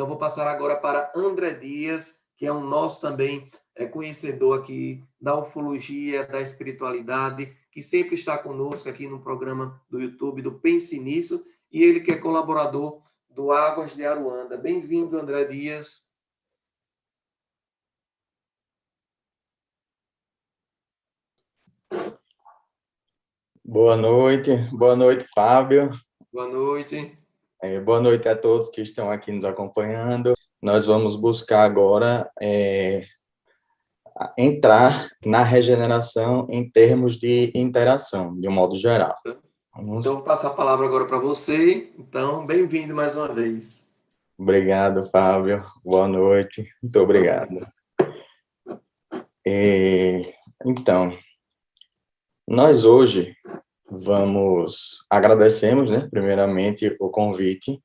Então, vou passar agora para André Dias, que é um nosso também conhecedor aqui da ufologia, da espiritualidade, que sempre está conosco aqui no programa do YouTube do Pense Nisso, e ele que é colaborador do Águas de Aruanda. Bem-vindo, André Dias. Boa noite, Fábio. Boa noite. Boa noite a todos que estão aqui nos acompanhando. Nós vamos buscar agora entrar na regeneração em termos de interação, de um modo geral. Então, vou passar a palavra agora para você. Então, bem-vindo mais uma vez. Obrigado, Fábio. Boa noite. Muito obrigado. Então, nós hoje agradecemos, né, primeiramente, o convite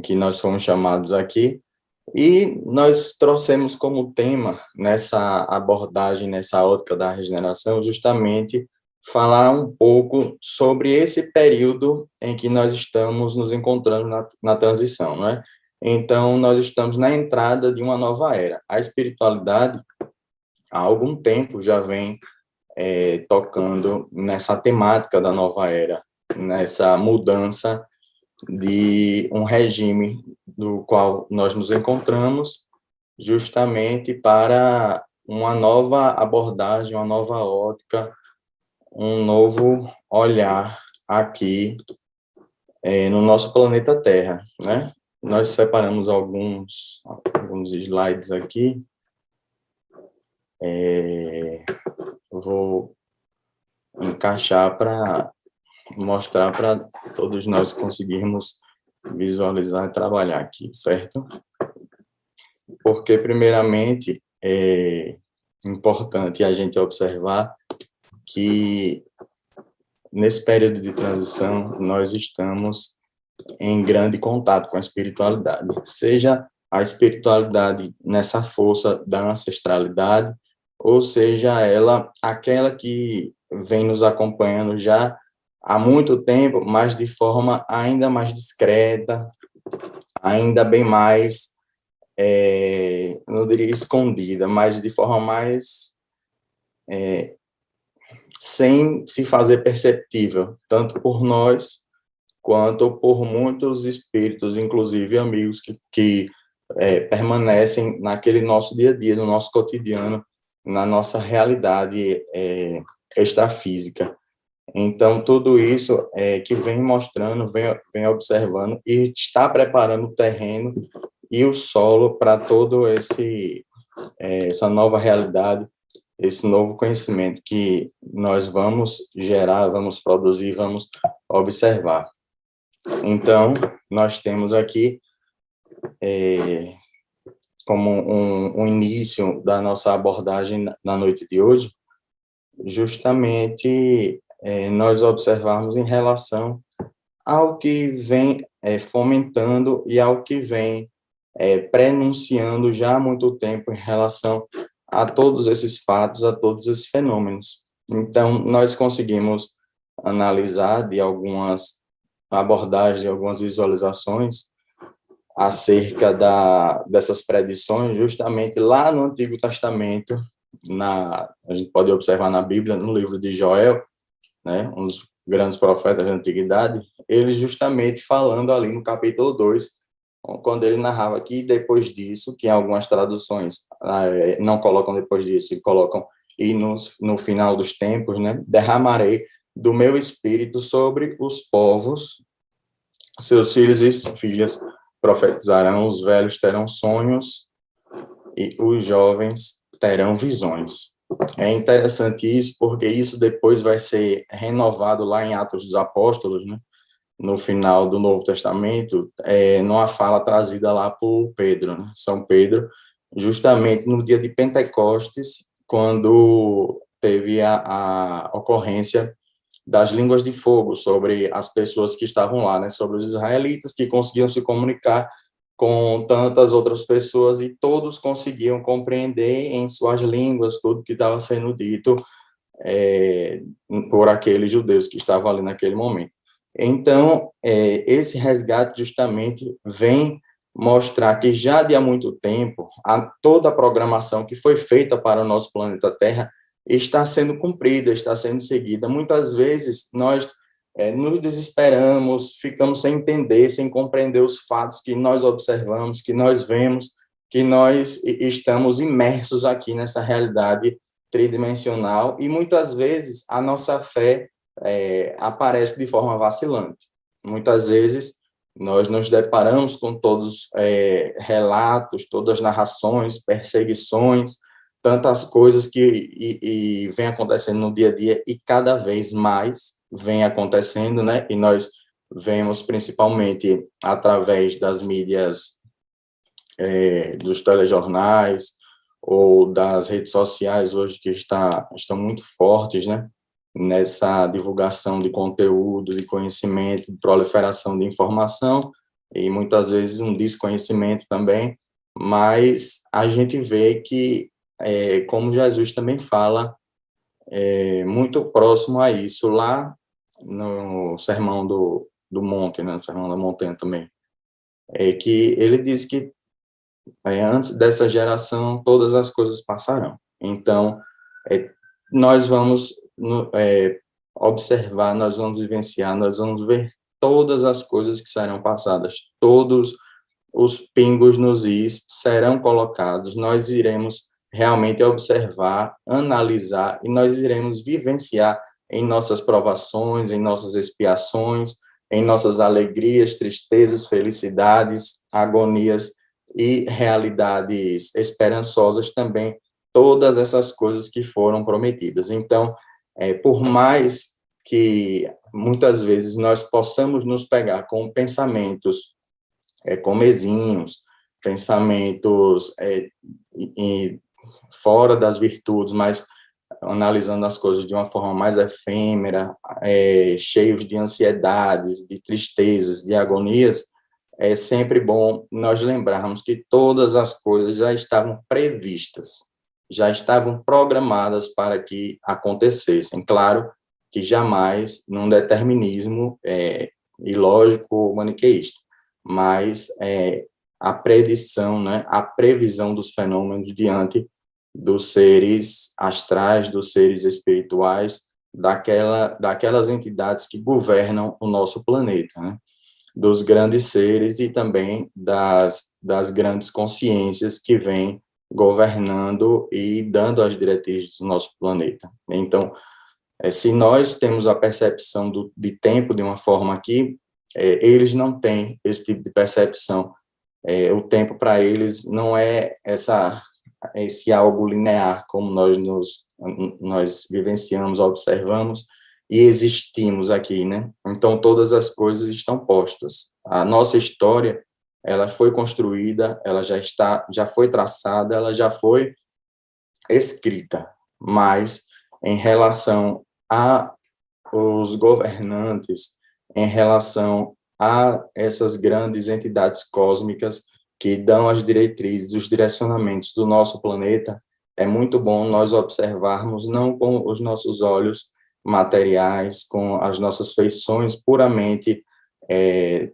que nós fomos chamados aqui, e nós trouxemos como tema, nessa abordagem, nessa ótica da regeneração, justamente falar um pouco sobre esse período em que nós estamos nos encontrando na transição, não é? Então, nós estamos na entrada de uma nova era. A espiritualidade, há algum tempo, já vem tocando nessa temática da nova era, nessa mudança de um regime do qual nós nos encontramos, justamente para uma nova abordagem, uma nova ótica, um novo olhar aqui no nosso planeta Terra, né? Nós separamos alguns slides aqui. Vou encaixar para mostrar para todos nós conseguirmos visualizar e trabalhar aqui, certo? Porque, primeiramente, é importante a gente observar que, nesse período de transição, nós estamos em grande contato com a espiritualidade, seja a espiritualidade nessa força da ancestralidade, ou seja ela aquela que vem nos acompanhando já há muito tempo, mas de forma ainda mais discreta, ainda bem mais, não diria escondida, mas de forma mais sem se fazer perceptível, tanto por nós, quanto por muitos espíritos, inclusive amigos que permanecem naquele nosso dia a dia, no nosso cotidiano, na nossa realidade extrafísica. Então, tudo isso que vem mostrando, vem observando e está preparando o terreno e o solo para todo essa nova realidade, esse novo conhecimento que nós vamos gerar, vamos produzir, vamos observar. Então, nós temos aqui, como um início da nossa abordagem na noite de hoje, justamente nós observarmos em relação ao que vem fomentando e ao que vem prenunciando já há muito tempo em relação a todos esses fatos, a todos esses fenômenos. Então, nós conseguimos analisar de algumas abordagens, de algumas visualizações acerca dessas predições, justamente lá no Antigo Testamento, a gente pode observar na Bíblia, no livro de Joel, né, um dos grandes profetas da antiguidade, ele justamente falando ali no capítulo 2, quando ele narrava que depois disso, que em algumas traduções não colocam depois disso, e colocam e no final dos tempos, né, derramarei do meu espírito sobre os povos, seus filhos e filhas profetizarão, os velhos terão sonhos e os jovens terão visões. É interessante isso, porque isso depois vai ser renovado lá em Atos dos Apóstolos, né? No final do Novo Testamento, numa fala trazida lá por Pedro, né? São Pedro, justamente no dia de Pentecostes, quando teve a ocorrência das línguas de fogo sobre as pessoas que estavam lá, né? Sobre os israelitas que conseguiam se comunicar com tantas outras pessoas e todos conseguiam compreender em suas línguas tudo que estava sendo dito por aqueles judeus que estavam ali naquele momento. Então, esse resgate justamente vem mostrar que já de há muito tempo, toda a programação que foi feita para o nosso planeta Terra está sendo cumprida, está sendo seguida. Muitas vezes nós nos desesperamos, ficamos sem entender, sem compreender os fatos que nós observamos, que nós vemos, que nós estamos imersos aqui nessa realidade tridimensional, e muitas vezes a nossa fé aparece de forma vacilante. Muitas vezes nós nos deparamos com todos relatos, todas as narrações, perseguições, tantas coisas que vem acontecendo no dia a dia, e cada vez mais vem acontecendo, né? E nós vemos principalmente através das mídias, dos telejornais ou das redes sociais hoje, que estão muito fortes, né? Nessa divulgação de conteúdo, de conhecimento, de proliferação de informação, e muitas vezes um desconhecimento também, mas a gente vê que, como Jesus também fala, muito próximo a isso, lá no Sermão do Monte, né, no Sermão da Montanha também, que ele diz que antes dessa geração todas as coisas passarão. Então, nós vamos observar, nós vamos vivenciar, nós vamos ver todas as coisas que serão passadas, todos os pingos nos is serão colocados, nós iremos realmente observar, analisar, e nós iremos vivenciar em nossas provações, em nossas expiações, em nossas alegrias, tristezas, felicidades, agonias e realidades esperançosas também, todas essas coisas que foram prometidas. Então, por mais que muitas vezes nós possamos nos pegar com pensamentos comezinhos, pensamentos fora das virtudes, mas analisando as coisas de uma forma mais efêmera, cheios de ansiedades, de tristezas, de agonias, é sempre bom nós lembrarmos que todas as coisas já estavam previstas, já estavam programadas para que acontecessem. Claro que jamais num determinismo ilógico maniqueísta, mas a predição, né, a previsão dos fenômenos diante dos seres astrais, dos seres espirituais, daquelas entidades que governam o nosso planeta, né? Dos grandes seres e também das grandes consciências que vêm governando e dando as diretrizes do nosso planeta. Então, se nós temos a percepção de tempo de uma forma aqui, eles não têm esse tipo de percepção. O tempo para eles não é esse algo linear, como nós vivenciamos, observamos e existimos aqui, né? Então, todas as coisas estão postas. A nossa história, ela foi construída, ela já foi traçada, ela já foi escrita, mas em relação a os governantes, em relação a essas grandes entidades cósmicas que dão as diretrizes, os direcionamentos do nosso planeta, é muito bom nós observarmos, não com os nossos olhos materiais, com as nossas feições puramente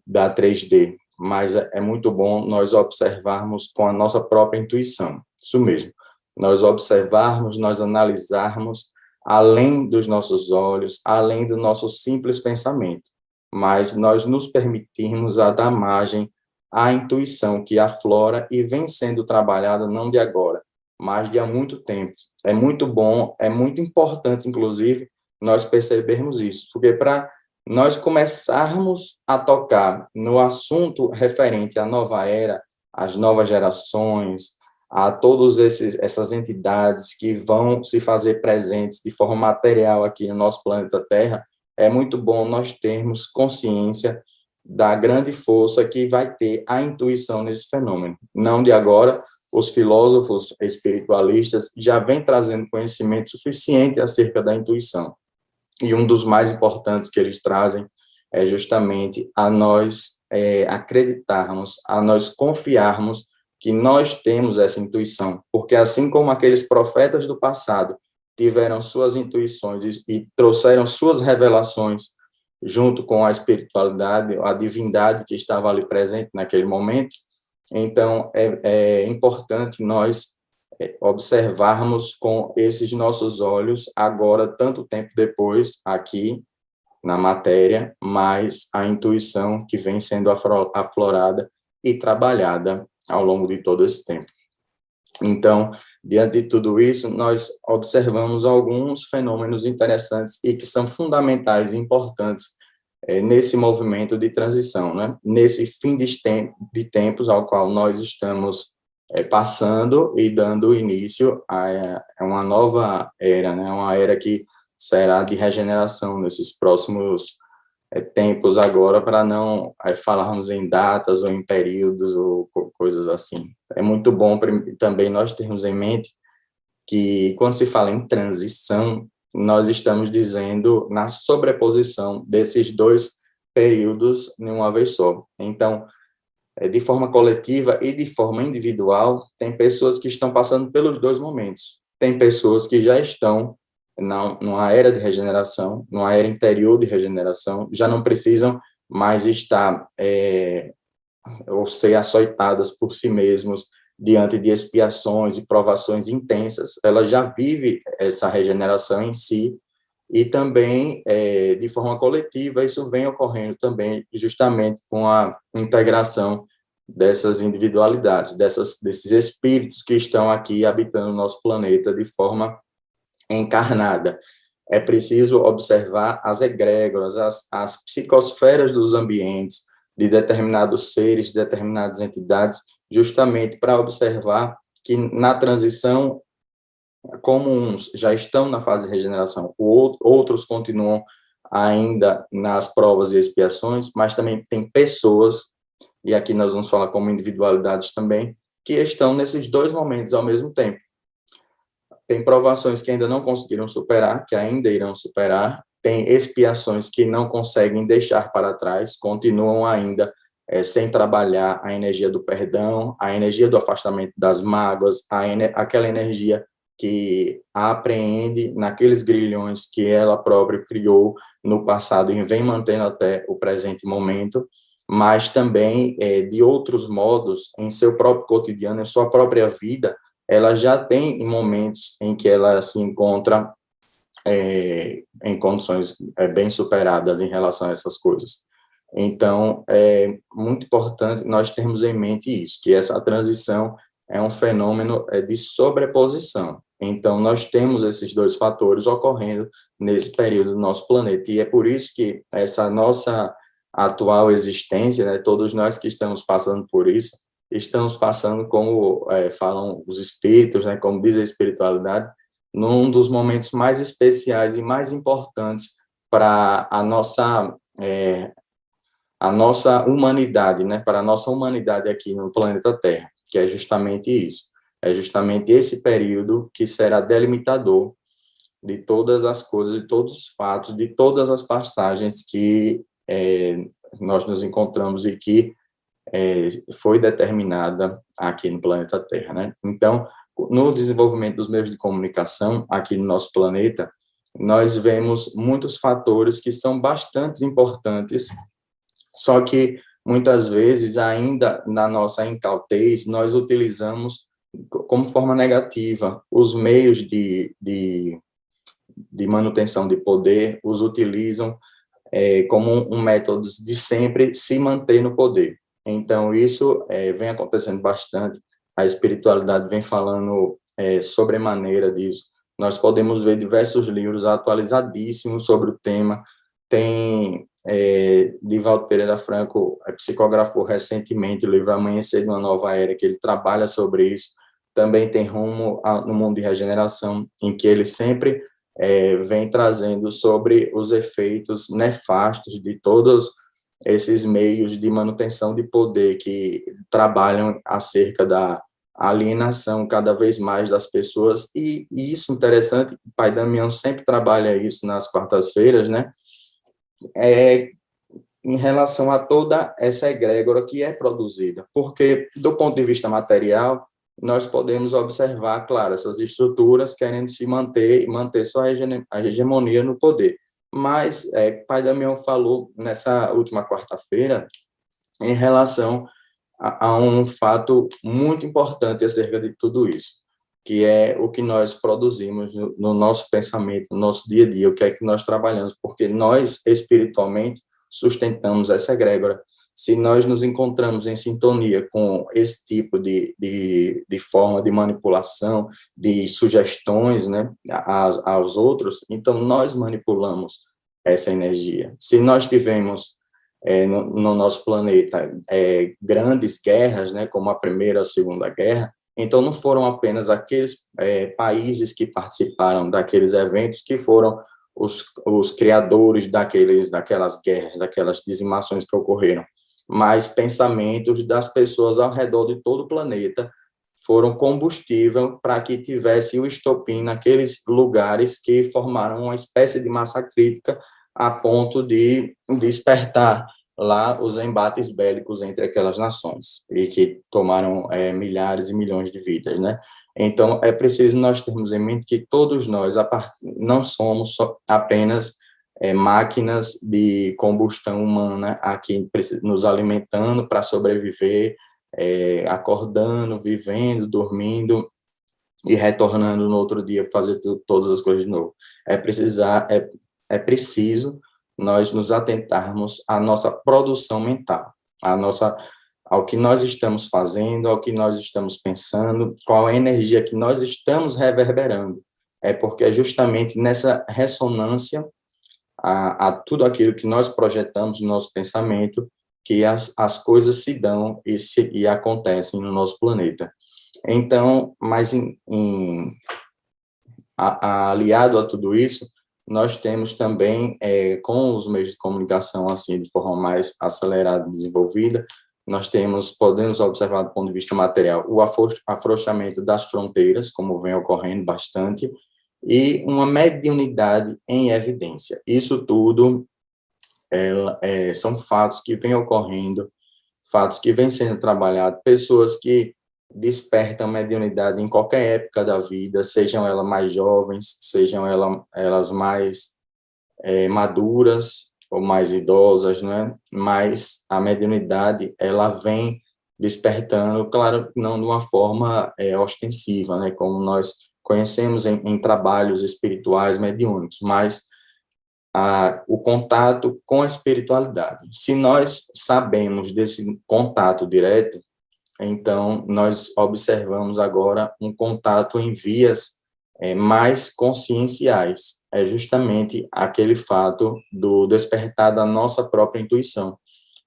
da 3D, mas é muito bom nós observarmos com a nossa própria intuição, isso mesmo, nós observarmos, nós analisarmos além dos nossos olhos, além do nosso simples pensamento, mas nós nos permitirmos a dar margem à intuição que aflora e vem sendo trabalhada não de agora, mas de há muito tempo. É muito bom, é muito importante, inclusive, nós percebermos isso, porque para nós começarmos a tocar no assunto referente à nova era, às novas gerações, a todas essas entidades que vão se fazer presentes de forma material aqui no nosso planeta Terra, é muito bom nós termos consciência da grande força que vai ter a intuição nesse fenômeno. Não de agora, os filósofos espiritualistas já vêm trazendo conhecimento suficiente acerca da intuição. E um dos mais importantes que eles trazem é justamente a nós acreditarmos, a nós confiarmos que nós temos essa intuição, porque assim como aqueles profetas do passado tiveram suas intuições e trouxeram suas revelações junto com a espiritualidade, a divindade que estava ali presente naquele momento, Então, é importante nós observarmos com esses nossos olhos, agora, tanto tempo depois, aqui na matéria, mas a intuição que vem sendo aflorada e trabalhada ao longo de todo esse tempo. Então, diante de tudo isso, nós observamos alguns fenômenos interessantes e que são fundamentais e importantes nesse movimento de transição, né? Nesse fim de tempos ao qual nós estamos passando e dando início a uma nova era, né? Uma era que será de regeneração nesses próximos tempos agora, para não falarmos em datas ou em períodos ou coisas assim. É muito bom também nós termos em mente que, quando se fala em transição, nós estamos dizendo na sobreposição desses dois períodos em uma vez só. Então, de forma coletiva e de forma individual, tem pessoas que estão passando pelos dois momentos. Tem pessoas que já estão numa era de regeneração, numa era interior de regeneração, já não precisam mais estar ou ser açoitadas por si mesmos diante de expiações e provações intensas. Ela já vive essa regeneração em si, e também, de forma coletiva, isso vem ocorrendo também justamente com a integração dessas individualidades, desses espíritos que estão aqui habitando o nosso planeta de forma encarnada. É preciso observar as egrégoras, as psicosferas dos ambientes, de determinados seres, de determinadas entidades, justamente para observar que na transição, como uns já estão na fase de regeneração, outros continuam ainda nas provas e expiações, mas também tem pessoas, e aqui nós vamos falar como individualidades também, que estão nesses dois momentos ao mesmo tempo. Tem provações que ainda não conseguiram superar, que ainda irão superar, tem expiações que não conseguem deixar para trás, continuam ainda sem trabalhar a energia do perdão, a energia do afastamento das mágoas, aquela energia que a apreende naqueles grilhões que ela própria criou no passado e vem mantendo até o presente momento, mas também de outros modos, em seu próprio cotidiano, em sua própria vida, ela já tem momentos em que ela se encontra em condições bem superadas em relação a essas coisas. Então, é muito importante nós termos em mente isso, que essa transição é um fenômeno de sobreposição. Então, nós temos esses dois fatores ocorrendo nesse período do nosso planeta, e é por isso que essa nossa atual existência, né, todos nós que estamos passando por isso, estamos passando, como falam os espíritos, né, como diz a espiritualidade, num dos momentos mais especiais e mais importantes para a nossa humanidade, né, para a nossa humanidade aqui no planeta Terra, que é justamente isso. É justamente esse período que será delimitador de todas as coisas, de todos os fatos, de todas as passagens que nós nos encontramos e que foi determinada aqui no planeta Terra, né? Então, no desenvolvimento dos meios de comunicação aqui no nosso planeta, nós vemos muitos fatores que são bastante importantes, só que muitas vezes ainda na nossa incautez nós utilizamos como forma negativa os meios de manutenção de poder, os utilizam como um método de sempre se manter no poder. Então, isso vem acontecendo bastante, a espiritualidade vem falando sobremaneira disso. Nós podemos ver diversos livros atualizadíssimos sobre o tema. Tem Divaldo Pereira Franco psicografou recentemente o livro Amanhecer de uma Nova Era, que ele trabalha sobre isso. Também tem Rumo no Mundo de Regeneração, em que ele sempre vem trazendo sobre os efeitos nefastos de todos esses meios de manutenção de poder que trabalham acerca da alienação cada vez mais das pessoas, e isso interessante, o Pai Damião sempre trabalha isso nas quartas-feiras, né, em relação a toda essa egrégora que é produzida, porque do ponto de vista material, nós podemos observar, claro, essas estruturas querendo se manter e manter sua hegemonia no poder. Mas Pai Damião falou nessa última quarta-feira em relação há um fato muito importante acerca de tudo isso, que é o que nós produzimos no nosso pensamento, no nosso dia a dia, o que é que nós trabalhamos, porque nós, espiritualmente, sustentamos essa egrégora. Se nós nos encontramos em sintonia com esse tipo de forma de manipulação, de sugestões, né, aos outros, então nós manipulamos essa energia. Se nós tivemos no nosso planeta grandes guerras, né, como a Primeira e a Segunda Guerra, então não foram apenas aqueles países que participaram daqueles eventos que foram os criadores daquelas guerras, daquelas dizimações que ocorreram, mas pensamentos das pessoas ao redor de todo o planeta foram combustível para que tivesse o estopim naqueles lugares que formaram uma espécie de massa crítica a ponto de despertar lá os embates bélicos entre aquelas nações e que tomaram milhares e milhões de vidas, né? Então, é preciso nós termos em mente que todos nós não somos apenas máquinas de combustão humana aqui nos alimentando para sobreviver, acordando, vivendo, dormindo e retornando no outro dia para fazer todas as coisas de novo. É preciso nós nos atentarmos à nossa produção mental, ao que nós estamos fazendo, ao que nós estamos pensando, qual a energia que nós estamos reverberando. É porque é justamente nessa ressonância a tudo aquilo que nós projetamos no nosso pensamento que as coisas se dão e acontecem no nosso planeta. Então, mas aliado a tudo isso, nós temos também, com os meios de comunicação, assim, de forma mais acelerada e desenvolvida, podemos observar do ponto de vista material o afrouxamento das fronteiras, como vem ocorrendo bastante, e uma mediunidade em evidência. Isso tudo são fatos que vêm ocorrendo, fatos que vêm sendo trabalhados, pessoas que despertam mediunidade em qualquer época da vida, sejam elas mais jovens, sejam elas mais maduras ou mais idosas, né? Mas a mediunidade, ela vem despertando, claro, não de uma forma ostensiva, né? Como nós conhecemos em trabalhos espirituais mediúnicos, mas o contato com a espiritualidade. Se nós sabemos desse contato direto, então nós observamos agora um contato em vias mais conscienciais. É justamente aquele fato do despertar da nossa própria intuição.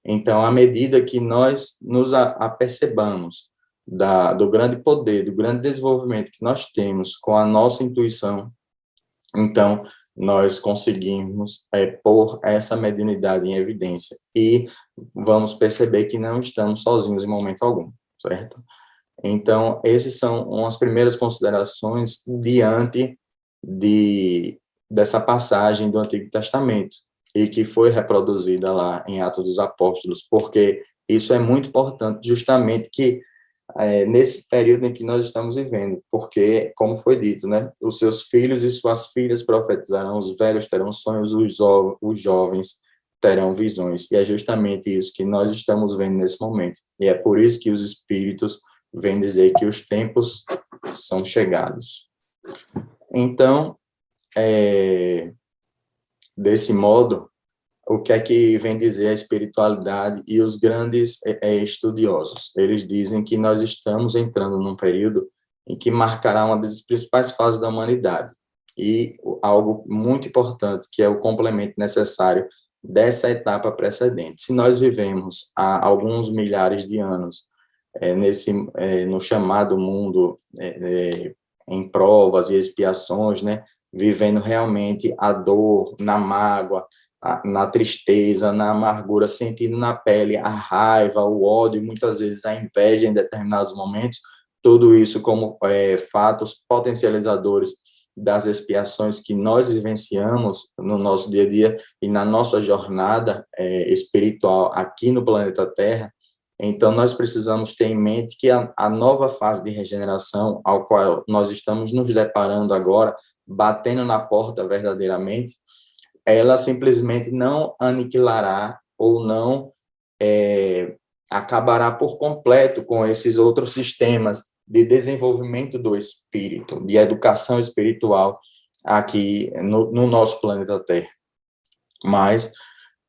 Então, à medida que nós nos apercebamos do grande poder, do grande desenvolvimento que nós temos com a nossa intuição, então nós conseguimos pôr essa mediunidade em evidência e vamos perceber que não estamos sozinhos em momento algum, certo? Então, essas são umas primeiras considerações diante dessa passagem do Antigo Testamento e que foi reproduzida lá em Atos dos Apóstolos, porque isso é muito importante, justamente que nesse período em que nós estamos vivendo, porque, como foi dito, né, os seus filhos e suas filhas profetizarão, os velhos terão sonhos, os jovens terão visões, e é justamente isso que nós estamos vendo nesse momento, e é por isso que os espíritos vêm dizer que os tempos são chegados. Então, desse modo, o que é que vem dizer a espiritualidade e os grandes estudiosos? Eles dizem que nós estamos entrando num período em que marcará uma das principais fases da humanidade e algo muito importante, que é o complemento necessário dessa etapa precedente. Se nós vivemos há alguns milhares de anos no chamado mundo em provas e expiações, né, vivendo realmente a dor, na mágoa, na tristeza, na amargura, sentindo na pele a raiva, o ódio, muitas vezes a inveja em determinados momentos, tudo isso como fatos potencializadores das expiações que nós vivenciamos no nosso dia a dia e na nossa jornada espiritual aqui no planeta Terra. Então, nós precisamos ter em mente que a nova fase de regeneração ao qual nós estamos nos deparando agora, batendo na porta verdadeiramente, ela simplesmente não aniquilará ou não acabará por completo com esses outros sistemas de desenvolvimento do espírito, de educação espiritual aqui no nosso planeta Terra. Mas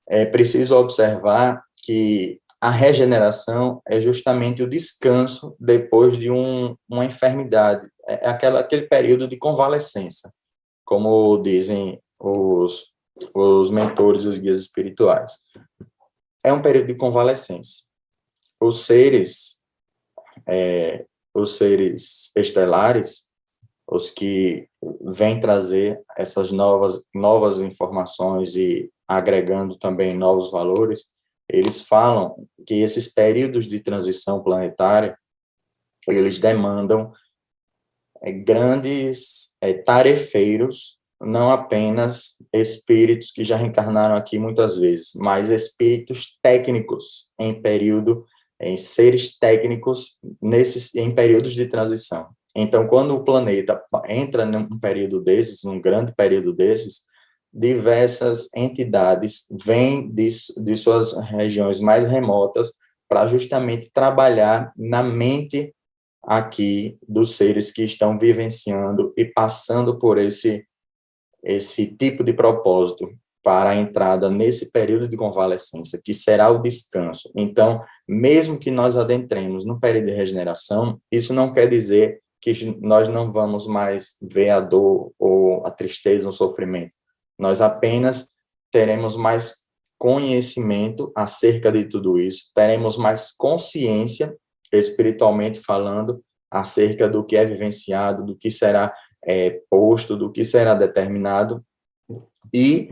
é preciso observar que a regeneração é justamente o descanso depois de uma enfermidade, é aquele período de convalescença, como dizem os mentores, os guias espirituais. É um período de convalescência. Os seres estelares, os que vêm trazer essas novas informações e agregando também novos valores, eles falam que esses períodos de transição planetária, eles demandam grandes tarefeiros, não apenas espíritos que já reencarnaram aqui muitas vezes, mas espíritos técnicos em seres técnicos em períodos de transição. Então, quando o planeta entra num período desses, num grande período desses, diversas entidades vêm de suas regiões mais remotas para justamente trabalhar na mente aqui dos seres que estão vivenciando e passando por esse tipo de propósito para a entrada nesse período de convalescência, que será o descanso. Então, mesmo que nós adentremos no período de regeneração, isso não quer dizer que nós não vamos mais ver a dor ou a tristeza, o sofrimento. Nós apenas teremos mais conhecimento acerca de tudo isso, teremos mais consciência, espiritualmente falando, acerca do que é vivenciado, do que será posto, do que será determinado, e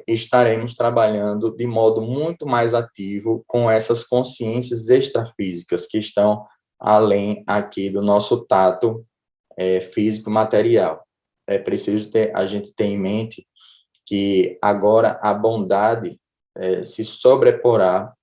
estaremos trabalhando de modo muito mais ativo com essas consciências extrafísicas que estão além aqui do nosso tato físico material. É preciso a gente ter em mente que agora a bondade se sobreporá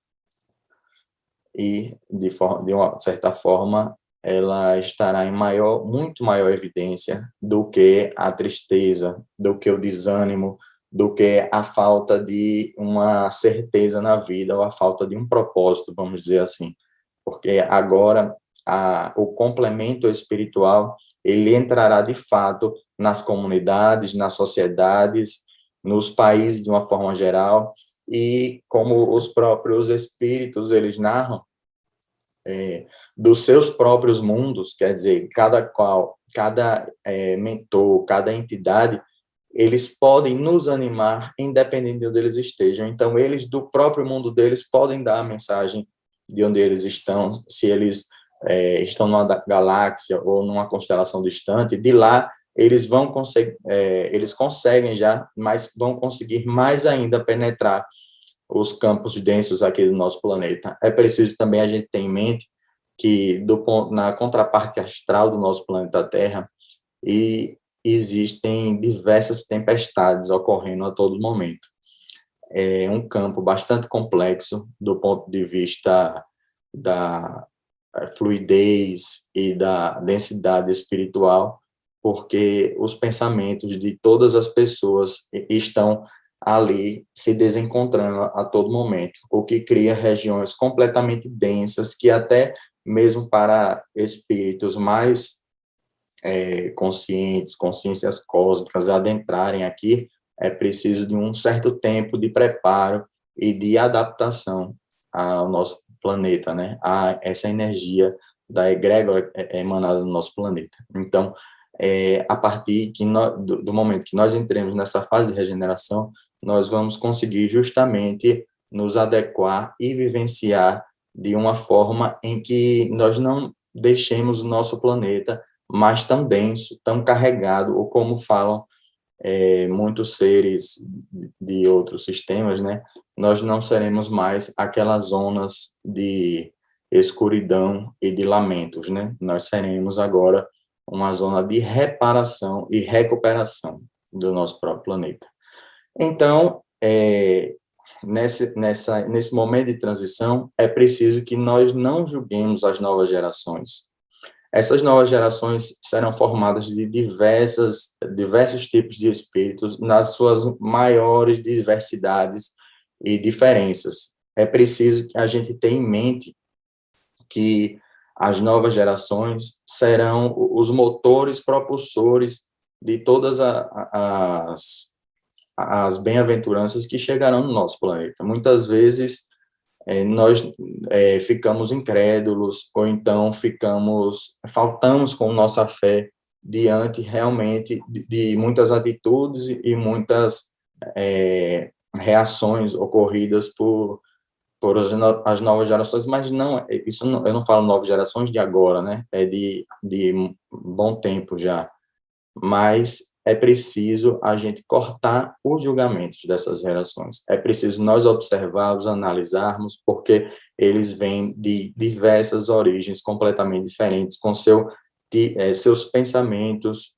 e, de uma certa forma, ela estará em muito maior evidência do que a tristeza, do que o desânimo, do que a falta de uma certeza na vida ou a falta de um propósito, vamos dizer assim. Porque agora o complemento espiritual, ele entrará de fato nas comunidades, nas sociedades, nos países de uma forma geral, e como os próprios espíritos, eles narram, dos seus próprios mundos, quer dizer, cada mentor, cada entidade, eles podem nos animar independente de onde eles estejam. Então, eles, do próprio mundo deles, podem dar a mensagem de onde eles estão, se eles estão numa galáxia ou numa constelação distante, de lá eles vão conseguir, eles conseguem já, mas vão conseguir mais ainda penetrar os campos densos aqui do nosso planeta. É preciso também a gente ter em mente que na contraparte astral do nosso planeta Terra existem diversas tempestades ocorrendo a todo momento. É um campo bastante complexo do ponto de vista da fluidez e da densidade espiritual, porque os pensamentos de todas as pessoas estão ali se desencontrando a todo momento, o que cria regiões completamente densas que até mesmo para espíritos mais consciências cósmicas adentrarem aqui, é preciso de um certo tempo de preparo e de adaptação ao nosso planeta, né? A essa energia da egrégora emanada do nosso planeta. Então, a partir do momento que nós entremos nessa fase de regeneração, nós vamos conseguir justamente nos adequar e vivenciar de uma forma em que nós não deixemos o nosso planeta mas também tão carregado, ou como falam muitos seres de outros sistemas, né? Nós não seremos mais aquelas zonas de escuridão e de lamentos, né? Nós seremos agora uma zona de reparação e recuperação do nosso próprio planeta. Então, nesse momento de transição, é preciso que nós não julguemos as novas gerações. Essas novas gerações serão formadas de diversos tipos de espíritos nas suas maiores diversidades e diferenças. é preciso que a gente tenha em mente que as novas gerações serão os motores propulsores de todas as bem-aventuranças que chegarão no nosso planeta. Muitas vezes nós ficamos incrédulos, ou então faltamos com nossa fé diante realmente de muitas atitudes e muitas reações ocorridas por as novas gerações, mas não, isso não, eu não falo novas gerações de agora, né? É de bom tempo já. Mas é preciso a gente cortar os julgamentos dessas gerações. É preciso nós observarmos, analisarmos, porque eles vêm de diversas origens completamente diferentes, com seus pensamentos,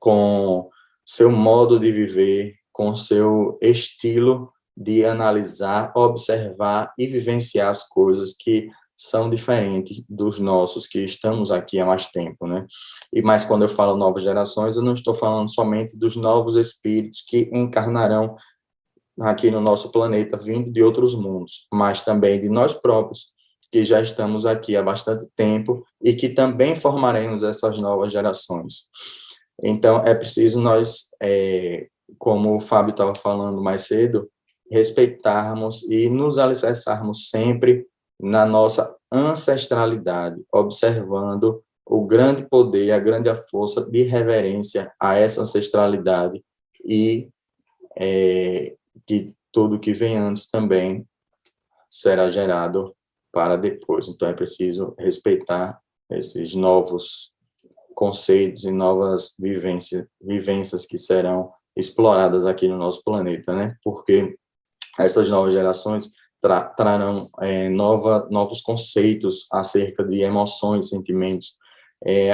com seu modo de viver, com seu estilo de analisar, observar e vivenciar as coisas que são diferentes dos nossos, que estamos aqui há mais tempo, né? Mas quando eu falo novas gerações, eu não estou falando somente dos novos espíritos que encarnarão aqui no nosso planeta, vindo de outros mundos, mas também de nós próprios, que já estamos aqui há bastante tempo e que também formaremos essas novas gerações. Então, é preciso nós, como o Fábio estava falando mais cedo, respeitarmos e nos alicerçarmos sempre na nossa ancestralidade, observando o grande poder, a grande força de reverência a essa ancestralidade e que tudo que vem antes também será gerado para depois. Então, é preciso respeitar esses novos conceitos e novas vivências que serão exploradas aqui no nosso planeta, né? Porque essas novas gerações trarão novos conceitos acerca de emoções, sentimentos.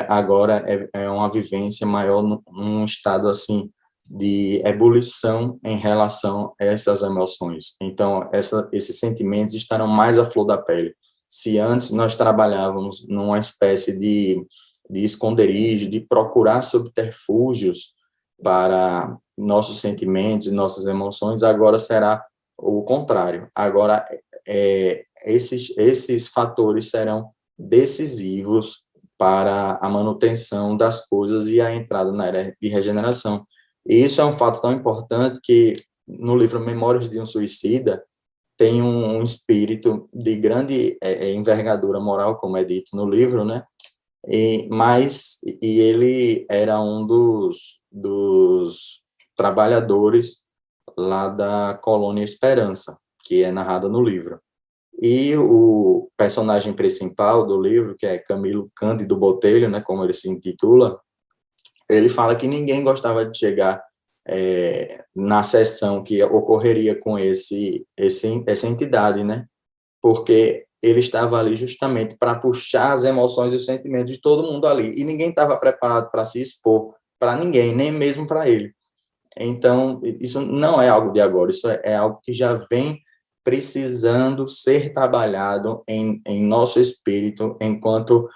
Agora é uma vivência maior num estado assim de ebulição em relação a essas emoções. Então, esses sentimentos estarão mais à flor da pele. Se antes nós trabalhávamos numa espécie de esconderijo, de procurar subterfúgios para nossos sentimentos e nossas emoções, agora será o contrário. Agora, esses fatores serão decisivos para a manutenção das coisas e a entrada na era de regeneração. E isso é um fato tão importante que, no livro Memórias de um Suicida, tem um espírito de grande envergadura moral, como é dito no livro, né? E ele era um dos trabalhadores lá da Colônia Esperança, que é narrada no livro. E o personagem principal do livro, que é Camilo Cândido Botelho, né, como ele se intitula, ele fala que ninguém gostava de chegar na sessão que ocorreria com essa entidade, né? Porque ele estava ali justamente para puxar as emoções e os sentimentos de todo mundo ali, e ninguém estava preparado para se expor para ninguém, nem mesmo para ele. Então, isso não é algo de agora, isso é algo que já vem precisando ser trabalhado em nosso espírito, enquanto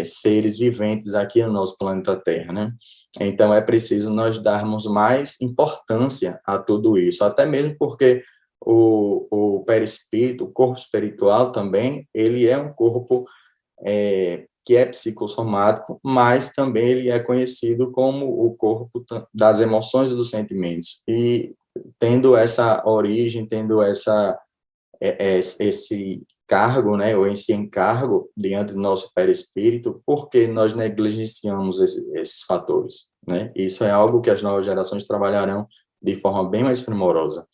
seres viventes aqui no nosso planeta Terra, né? Então, é preciso nós darmos mais importância a tudo isso, até mesmo porque o perispírito, o corpo espiritual também, ele é um corpo que é psicossomático, mas também ele é conhecido como o corpo das emoções e dos sentimentos. E tendo essa origem, tendo esse cargo, né, ou esse encargo diante do nosso perispírito, por que nós negligenciamos esses fatores, né? Isso é algo que as novas gerações trabalharão de forma bem mais primorosa,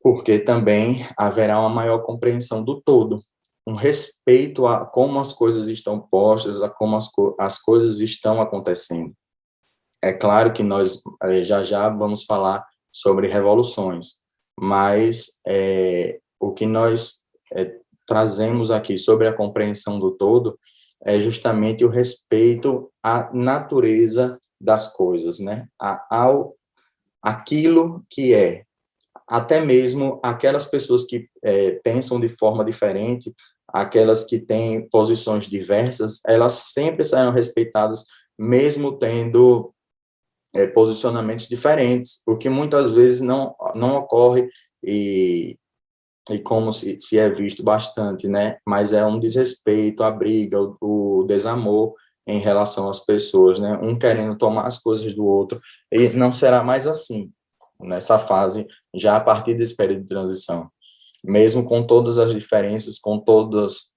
porque também haverá uma maior compreensão do todo, um respeito a como as coisas estão postas, a como as coisas estão acontecendo. É claro que nós já vamos falar sobre revoluções, mas o que nós trazemos aqui sobre a compreensão do todo é justamente o respeito à natureza das coisas, né? Aquilo que é. Até mesmo aquelas pessoas que pensam de forma diferente, aquelas que têm posições diversas, elas sempre serão respeitadas, mesmo tendo posicionamentos diferentes, o que muitas vezes não ocorre, e e como se é visto bastante, né? Mas é um desrespeito, a briga, o desamor em relação às pessoas, né? Um querendo tomar as coisas do outro, e não será mais assim nessa fase, já a partir desse período de transição. Mesmo com todas as diferenças, com todos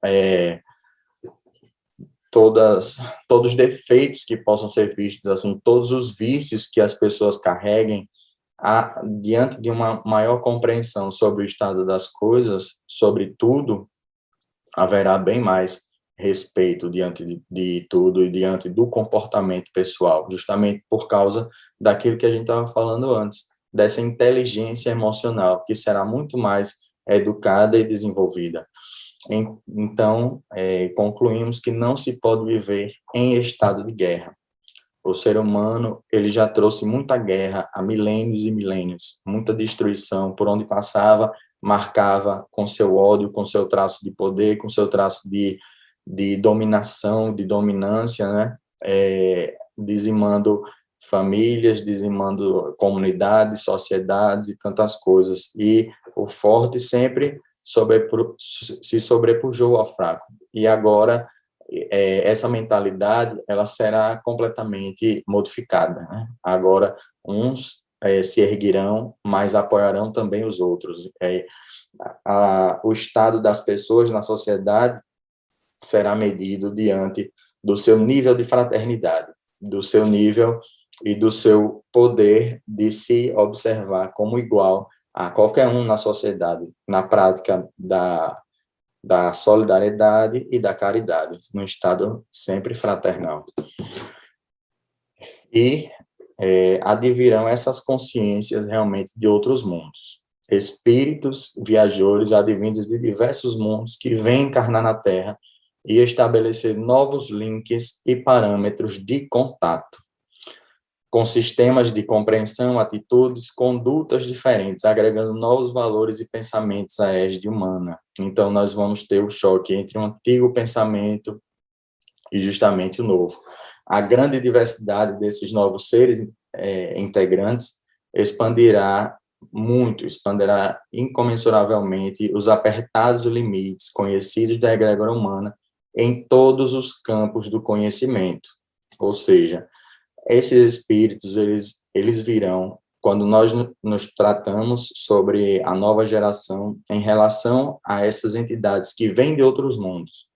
os defeitos que possam ser vistos, assim, todos os vícios que as pessoas carreguem, diante de uma maior compreensão sobre o estado das coisas, sobre tudo, haverá bem mais respeito diante de tudo e diante do comportamento pessoal, justamente por causa daquilo que a gente estava falando antes, dessa inteligência emocional, que será muito mais educada e desenvolvida. Então, concluímos que não se pode viver em estado de guerra. O ser humano, ele já trouxe muita guerra há milênios e milênios, muita destruição, por onde passava, marcava com seu ódio, com seu traço de poder, com seu traço de dominação, de dominância, né? Dizimando famílias, dizimando comunidades, sociedades e tantas coisas. E o forte sempre se sobrepujou ao fraco. E agora essa mentalidade ela será completamente modificada, né? Agora uns se erguerão, mas apoiarão também os outros. O estado das pessoas na sociedade será medido diante do seu nível de fraternidade, do seu nível e do seu poder de se observar como igual a qualquer um na sociedade, na prática da solidariedade e da caridade, num estado sempre fraternal. E advirão essas consciências realmente de outros mundos. Espíritos viajores advindos de diversos mundos que vêm encarnar na Terra e estabelecer novos links e parâmetros de contato, com sistemas de compreensão, atitudes, condutas diferentes, agregando novos valores e pensamentos à égide humana. Então, nós vamos ter o choque entre o antigo pensamento e justamente o novo. A grande diversidade desses novos seres integrantes expandirá incomensuravelmente os apertados limites conhecidos da egrégora humana em todos os campos do conhecimento. Ou seja, esses espíritos, eles virão quando nós nos tratamos sobre a nova geração em relação a essas entidades que vêm de outros mundos.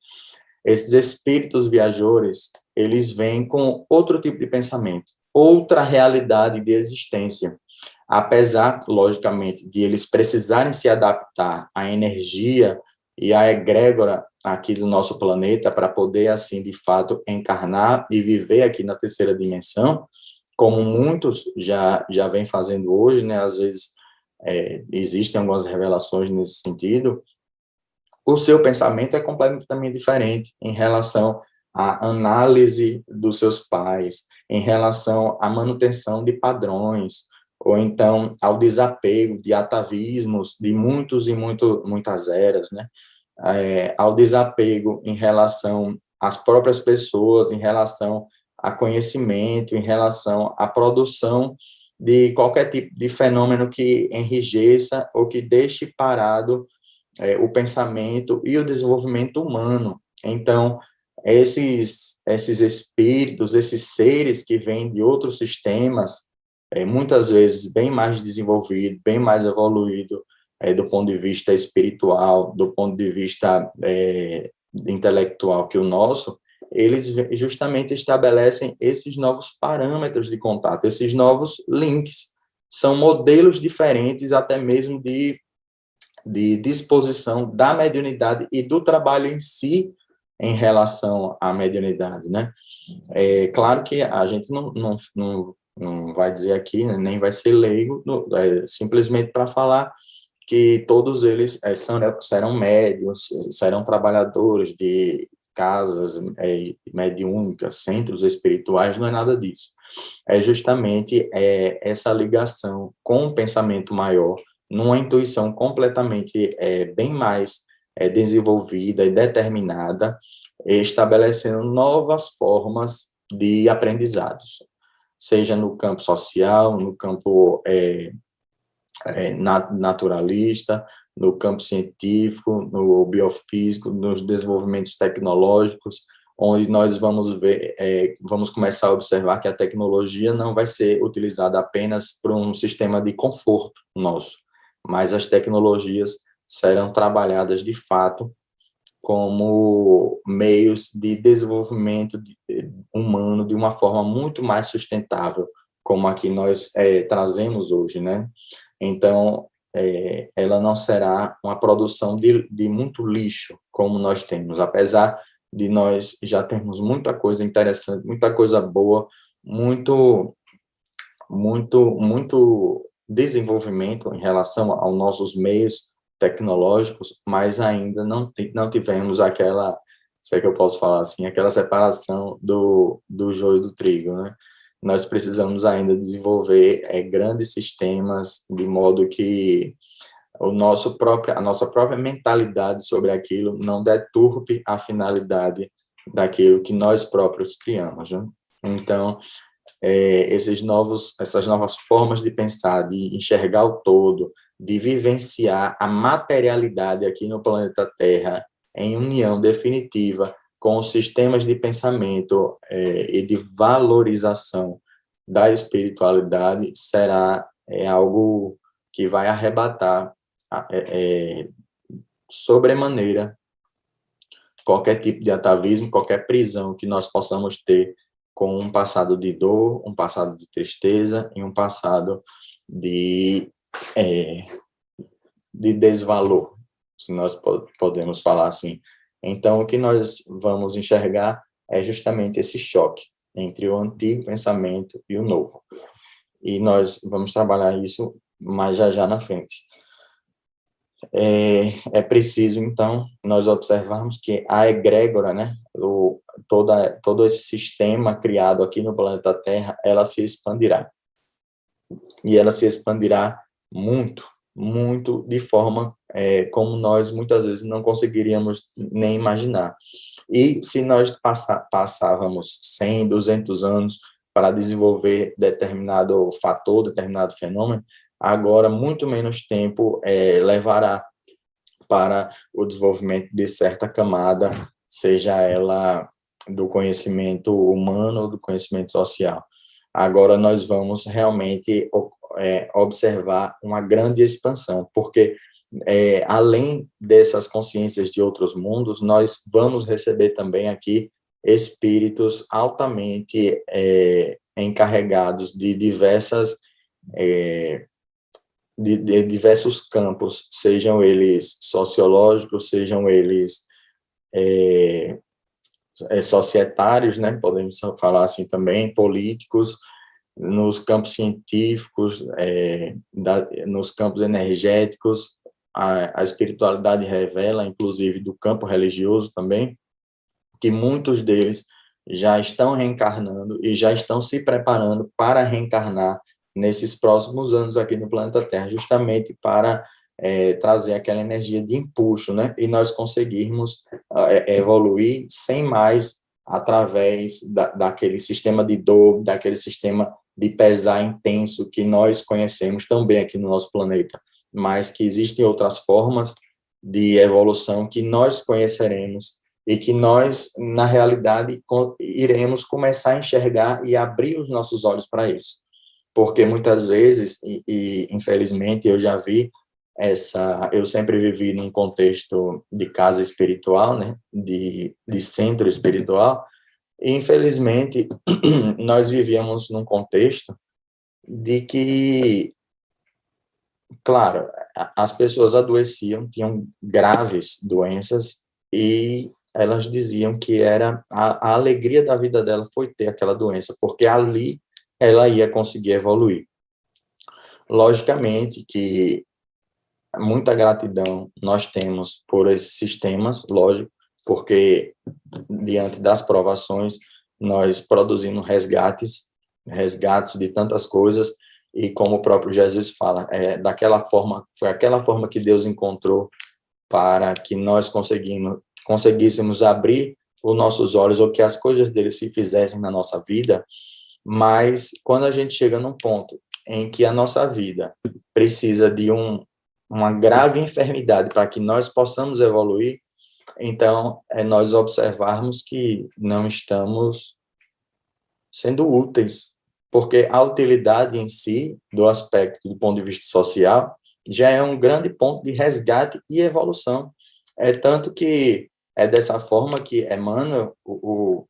Esses espíritos viajores, eles vêm com outro tipo de pensamento, outra realidade de existência. Apesar, logicamente, de eles precisarem se adaptar à energia e à egrégora aqui do nosso planeta para poder, assim, de fato, encarnar e viver aqui na terceira dimensão, como muitos já vêm fazendo hoje, né? Às vezes existem algumas revelações nesse sentido. O seu pensamento é completamente diferente em relação à análise dos seus pais, em relação à manutenção de padrões, ou então ao desapego de atavismos de muitas eras, né? Ao desapego em relação às próprias pessoas, em relação a conhecimento, em relação à produção de qualquer tipo de fenômeno que enrijeça ou que deixe parado o pensamento e o desenvolvimento humano. Então, esses espíritos, esses seres que vêm de outros sistemas, muitas vezes bem mais desenvolvido, bem mais evoluído, do ponto de vista espiritual, do ponto de vista intelectual que o nosso, eles justamente estabelecem esses novos parâmetros de contato, esses novos links. São modelos diferentes, até mesmo de disposição da mediunidade e do trabalho em si em relação à mediunidade, né? Claro que a gente não vai dizer aqui, né, nem vai ser leigo, simplesmente para falar que todos eles serão médiuns, serão trabalhadores de casas mediúnicas, centros espirituais, não é nada disso. É justamente essa ligação com o pensamento maior, numa intuição completamente bem mais desenvolvida e determinada, estabelecendo novas formas de aprendizados, seja no campo social, no campo naturalista, no campo científico, no biofísico, nos desenvolvimentos tecnológicos, onde nós vamos ver, vamos começar a observar que a tecnologia não vai ser utilizada apenas para um sistema de conforto nosso, mas as tecnologias serão trabalhadas de fato como meios de desenvolvimento humano de uma forma muito mais sustentável, como a que nós trazemos hoje, né? Então, ela não será uma produção de muito lixo, como nós temos, apesar de nós já termos muita coisa interessante, muita coisa boa, muito desenvolvimento em relação aos nossos meios tecnológicos, mas ainda não tivemos aquela, se é que eu posso falar assim, aquela separação do joio do trigo, né? Nós precisamos ainda desenvolver grandes sistemas de modo que a nossa própria mentalidade sobre aquilo não deturpe a finalidade daquilo que nós próprios criamos, né? Então, essas novas formas de pensar, de enxergar o todo, de vivenciar a materialidade aqui no planeta Terra em união definitiva com os sistemas de pensamento e de valorização da espiritualidade será algo que vai arrebatar sobremaneira qualquer tipo de atavismo, qualquer prisão que nós possamos ter com um passado de dor, um passado de tristeza e um passado de desvalor, se nós podemos falar assim. Então, o que nós vamos enxergar é justamente esse choque entre o antigo pensamento e o novo. E nós vamos trabalhar isso mais já na frente. É preciso, então, nós observarmos que a egrégora, né, todo esse sistema criado aqui no planeta Terra, ela se expandirá. E ela se expandirá muito, muito, de forma como nós muitas vezes não conseguiríamos nem imaginar. E se nós passávamos 100, 200 anos para desenvolver determinado fator, determinado fenômeno, agora muito menos tempo levará para o desenvolvimento de certa camada, seja ela do conhecimento humano ou do conhecimento social. Agora nós vamos realmente observar uma grande expansão, porque além dessas consciências de outros mundos, nós vamos receber também aqui espíritos altamente encarregados de diversos campos, sejam eles sociológicos, sejam eles societários, né? Podemos falar assim também, políticos, nos campos científicos, nos campos energéticos. A espiritualidade revela, inclusive do campo religioso também, que muitos deles já estão reencarnando e já estão se preparando para reencarnar nesses próximos anos aqui no planeta Terra, justamente para trazer aquela energia de empuxo, né? E nós conseguirmos evoluir sem mais através daquele sistema de dor, daquele sistema de pesar intenso que nós conhecemos também aqui no nosso planeta, mas que existem outras formas de evolução que nós conheceremos e que nós, na realidade, iremos começar a enxergar e abrir os nossos olhos para isso. Porque muitas vezes, e infelizmente eu já vi eu sempre vivi num contexto de casa espiritual, né, de centro espiritual, e infelizmente nós vivíamos num contexto de que, claro, as pessoas adoeciam, tinham graves doenças e elas diziam que era a alegria da vida dela foi ter aquela doença, porque ali ela ia conseguir evoluir. Logicamente que muita gratidão nós temos por esses sistemas, lógico, porque diante das provações nós produzimos resgates de tantas coisas, e como o próprio Jesus fala, foi aquela forma que Deus encontrou para que nós conseguíssemos abrir os nossos olhos, ou que as coisas dele se fizessem na nossa vida. Mas quando a gente chega num ponto em que a nossa vida precisa de uma grave enfermidade para que nós possamos evoluir, então é nós observarmos que não estamos sendo úteis, porque a utilidade em si, do aspecto do ponto de vista social, já é um grande ponto de resgate e evolução. É tanto que é dessa forma que Emmanuel, o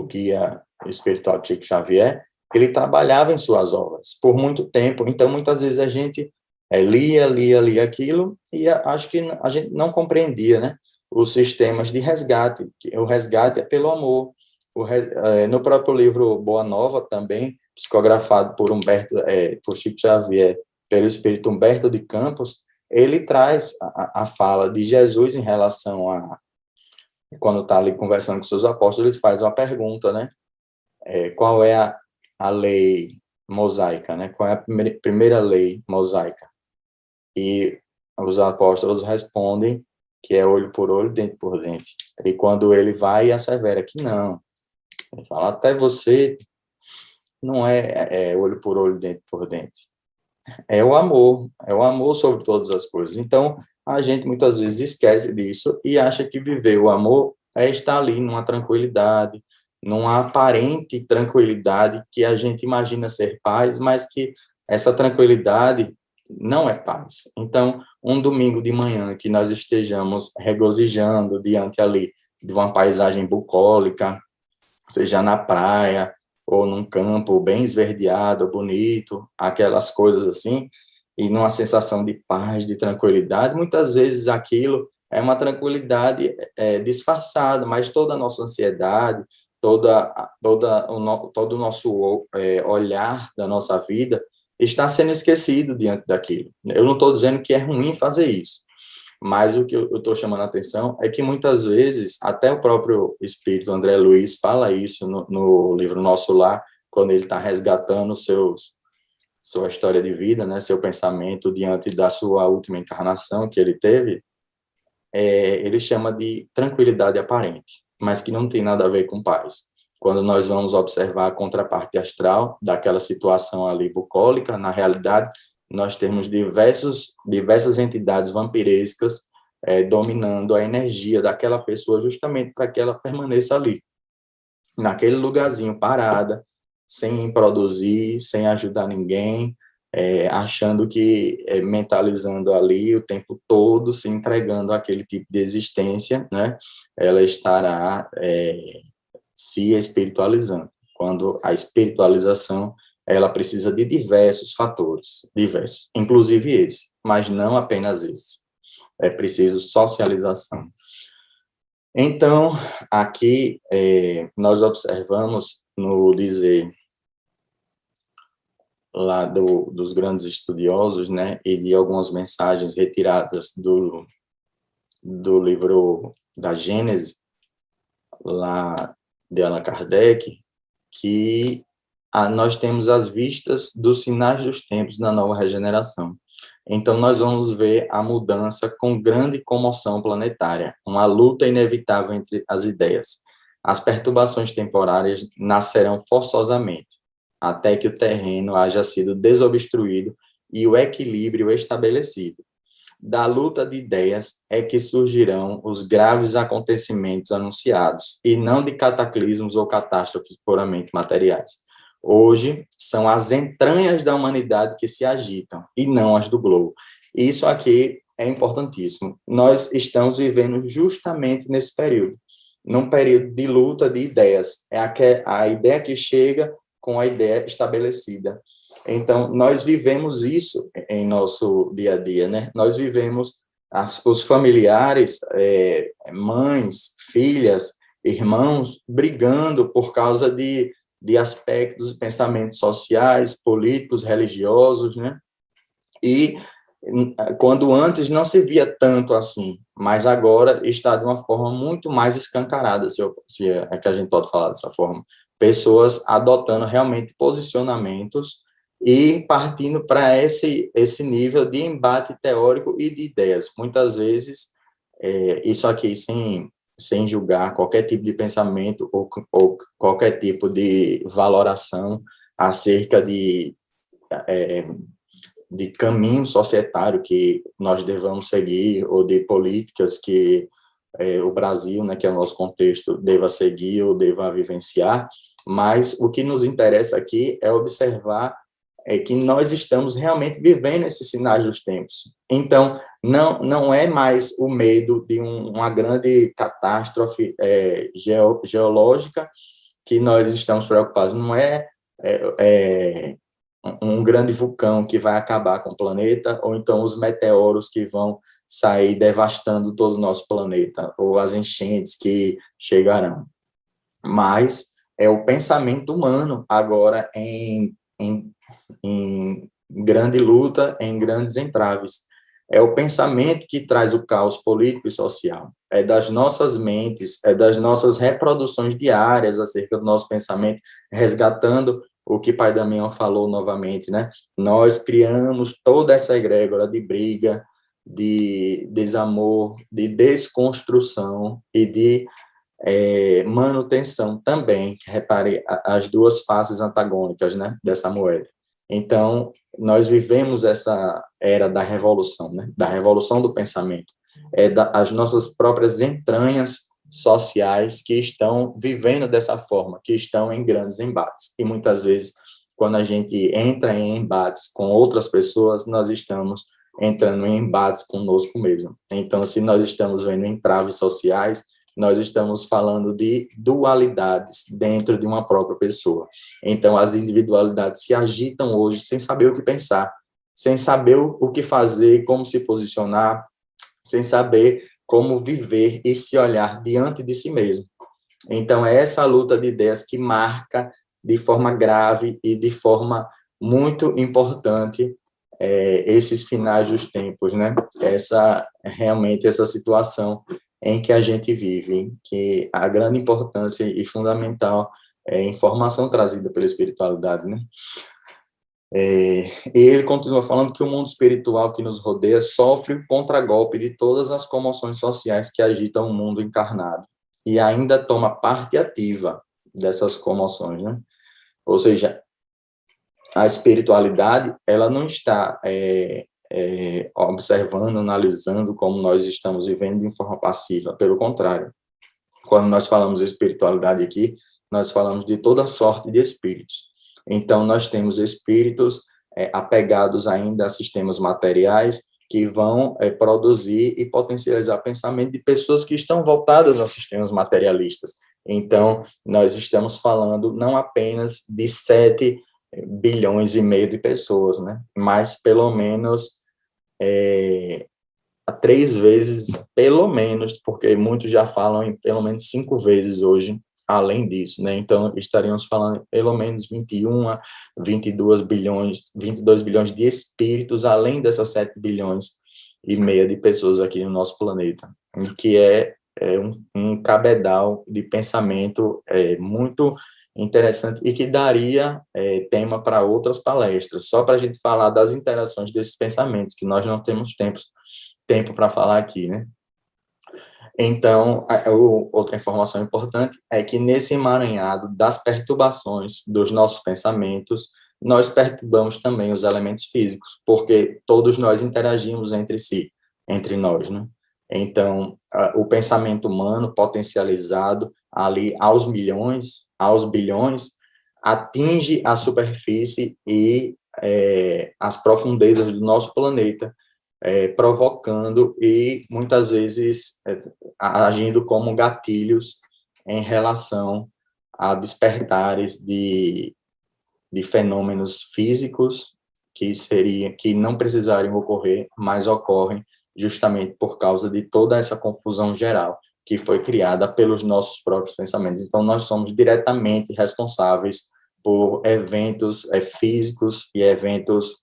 guia espiritual Chico Xavier, ele trabalhava em suas obras por muito tempo. Então, muitas vezes a gente lia aquilo e acho que a gente não compreendia, né, os sistemas de resgate. O resgate é pelo amor. No próprio livro Boa Nova, também, psicografado por Chico Xavier, pelo espírito Humberto de Campos, ele traz a fala de Jesus em relação a, quando está ali conversando com seus apóstolos, ele faz uma pergunta, né? Qual é a lei mosaica, né? Qual é a primeira lei mosaica? E os apóstolos respondem que é olho por olho, dente por dente. E quando ele vai e assevera que não, ele fala, até você não é olho por olho, dente por dente. É o amor sobre todas as coisas. Então, a gente muitas vezes esquece disso e acha que viver o amor é estar ali numa tranquilidade, numa aparente tranquilidade que a gente imagina ser paz, mas que essa tranquilidade não é paz. Então, um domingo de manhã que nós estejamos regozijando diante ali de uma paisagem bucólica, seja na praia ou num campo bem esverdeado, bonito, aquelas coisas assim, e numa sensação de paz, de tranquilidade, muitas vezes aquilo é uma tranquilidade disfarçada, mas toda a nossa ansiedade, todo o nosso olhar da nossa vida está sendo esquecido diante daquilo. Eu não estou dizendo que é ruim fazer isso, mas o que eu estou chamando a atenção é que muitas vezes, até o próprio espírito André Luiz fala isso no livro Nosso Lar, quando ele está resgatando sua história de vida, né, seu pensamento diante da sua última encarnação que ele teve, ele chama de tranquilidade aparente, mas que não tem nada a ver com paz. Quando nós vamos observar a contraparte astral daquela situação ali bucólica, na realidade, nós temos diversas entidades vampirescas dominando a energia daquela pessoa justamente para que ela permaneça ali, naquele lugarzinho parada, sem produzir, sem ajudar ninguém, achando que mentalizando ali o tempo todo, se entregando àquele tipo de existência, né, ela estará se espiritualizando. Quando a espiritualização ela precisa de diversos fatores, diversos, inclusive esse, mas não apenas esse. É preciso socialização. Então, aqui nós observamos no dizer lá dos grandes estudiosos, né, e de algumas mensagens retiradas do livro da Gênese, lá de Allan Kardec, que nós temos as vistas dos sinais dos tempos na nova regeneração. Então, nós vamos ver a mudança com grande comoção planetária, uma luta inevitável entre as ideias. As perturbações temporárias nascerão forçosamente, até que o terreno haja sido desobstruído e o equilíbrio estabelecido. Da luta de ideias é que surgirão os graves acontecimentos anunciados, e não de cataclismos ou catástrofes puramente materiais. Hoje, são as entranhas da humanidade que se agitam, e não as do globo. Isso aqui é importantíssimo. Nós estamos vivendo justamente nesse período, num período de luta de ideias. É a ideia que chega com a ideia estabelecida. Então, nós vivemos isso em nosso dia a dia, né? Nós vivemos os familiares, mães, filhas, irmãos, brigando por causa de aspectos, pensamentos sociais, políticos, religiosos, né? E quando antes não se via tanto assim, mas agora está de uma forma muito mais escancarada, se é que a gente pode falar dessa forma. Pessoas adotando realmente posicionamentos e partindo para esse nível de embate teórico e de ideias. Muitas vezes, isso aqui sem julgar qualquer tipo de pensamento ou qualquer tipo de valoração acerca de de caminho societário que nós devamos seguir, ou de políticas que o Brasil, né, que é o nosso contexto, deva seguir ou deva vivenciar, mas o que nos interessa aqui é observar que nós estamos realmente vivendo esses sinais dos tempos. Então, não é mais o medo de uma grande catástrofe geológica que nós estamos preocupados, não é um grande vulcão que vai acabar com o planeta, ou então os meteoros que vão sair devastando todo o nosso planeta, ou as enchentes que chegarão. Mas é o pensamento humano agora em grande luta, em grandes entraves. É o pensamento que traz o caos político e social. É das nossas mentes, é das nossas reproduções diárias acerca do nosso pensamento, resgatando o que Pai Damião falou novamente, né? Nós criamos toda essa egrégora de briga, de desamor, de desconstrução e de manutenção também. Repare as duas faces antagônicas, né, dessa moeda. Então, nós vivemos essa era da revolução, né, da revolução do pensamento. As nossas próprias entranhas sociais que estão vivendo dessa forma, que estão em grandes embates. E muitas vezes, quando a gente entra em embates com outras pessoas, nós estamos entrando em embates conosco mesmo. Então, se nós estamos vendo entraves sociais, nós estamos falando de dualidades dentro de uma própria pessoa. Então, as individualidades se agitam hoje sem saber o que pensar, sem saber o que fazer, como se posicionar, sem saber como viver e se olhar diante de si mesmo. Então, é essa luta de ideias que marca de forma grave e de forma muito importante esses finais dos tempos, né? Realmente essa situação em que a gente vive, que a grande importância e fundamental é a informação trazida pela espiritualidade, né? E ele continua falando que o mundo espiritual que nos rodeia sofre o contragolpe de todas as comoções sociais que agitam o mundo encarnado e ainda toma parte ativa dessas comoções, né? Ou seja, a espiritualidade, ela não está observando, analisando como nós estamos vivendo de forma passiva. Pelo contrário, quando nós falamos de espiritualidade aqui, nós falamos de toda sorte de espíritos. Então, nós temos espíritos apegados ainda a sistemas materiais que vão produzir e potencializar pensamento de pessoas que estão voltadas a sistemas materialistas. Então, nós estamos falando não apenas de 7,5 bilhões de pessoas, né? Mas pelo menos 3 vezes, pelo menos, porque muitos já falam em pelo menos 5 vezes hoje, além disso, né? Então, estaríamos falando pelo menos 21 a 22 bilhões de espíritos, além dessas 7,5 bilhões de pessoas aqui no nosso planeta, o que é um cabedal de pensamento muito interessante e que daria tema para outras palestras, só para a gente falar das interações desses pensamentos, que nós não temos tempo para falar aqui, né? Então, outra informação importante é que nesse emaranhado das perturbações dos nossos pensamentos, nós perturbamos também os elementos físicos, porque todos nós interagimos entre si, entre nós, né? Então, o pensamento humano potencializado ali aos milhões, aos bilhões, atinge a superfície e as profundezas do nosso planeta, provocando e muitas vezes agindo como gatilhos em relação a despertares de fenômenos físicos que não precisariam ocorrer, mas ocorrem justamente por causa de toda essa confusão geral que foi criada pelos nossos próprios pensamentos. Então, nós somos diretamente responsáveis por eventos físicos e eventos